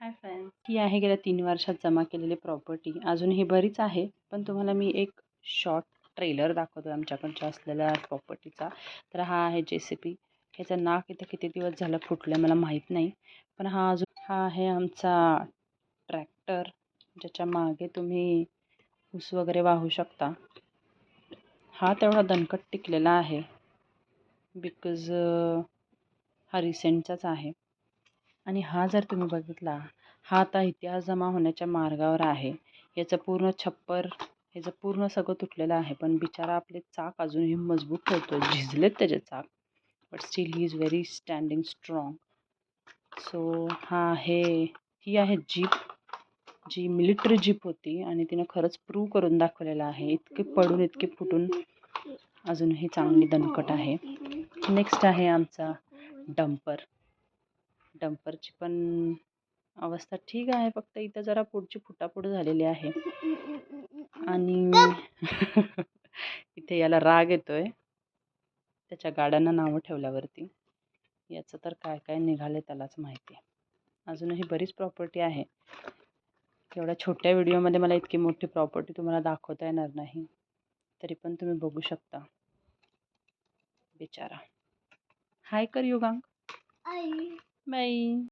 Hi friends, ही आहे गेल्या 3 वर्षात जमा केलेली प्रॉपर्टी. अजूनही बरीच आहे, पण तुम्हाला मी एक शॉर्ट ट्रेलर दाखवतो आमच्याकडच्या असलेल्या प्रॉपर्टीचा. तर हा आहे JCB. ह्याचं नाक इथं किती दिवस झालं फुटलं मला माहीत नाही, पण हा आहे आमचा ट्रॅक्टर, ज्याच्या मागे तुम्ही ऊस वगैरे वाहू शकता. हा तेवढा दणकट टिकलेला आहे बिकॉज हा रिसेंटचाच आहे. आणि हा जर तुम्ही बघितला, हा आता इतिहास जमा होण्याच्या मार्गावर आहे. याचं पूर्ण छप्पर, ह्याचं पूर्ण सगळं तुटलेलं आहे, पण बिचारा आपले चाक अजूनही मजबूत ठेवतो. झिजलेत त्याचे चाक, but still he is very standing strong. So ही आहे जीप, जी मिलिटरी जीप होती आणि तिनं खरंच प्रूव्ह करून दाखवलेलं आहे. इतके पडून इतके फुटून अजूनही चांगली दणकट आहे. नेक्स्ट आहे आमचा डंपर. डंपरची पण अवस्था ठीक आहे, फक्त इथं जरा पुढची फुटाफूट झालेली आहे. आणि इथे याला राग येतोय त्याच्या गाड्यांना नावं ठेवल्यावरती. याचं तर काय काय निघाले त्यालाच माहिती. अजूनही बरीच प्रॉपर्टी आहे. एवढ्या छोट्या व्हिडिओमध्ये मला इतकी मोठी प्रॉपर्टी तुम्हाला दाखवता येणार नाही, तरी पण तुम्ही बघू शकता. बिचारा. हाय कर युगांक. बाय.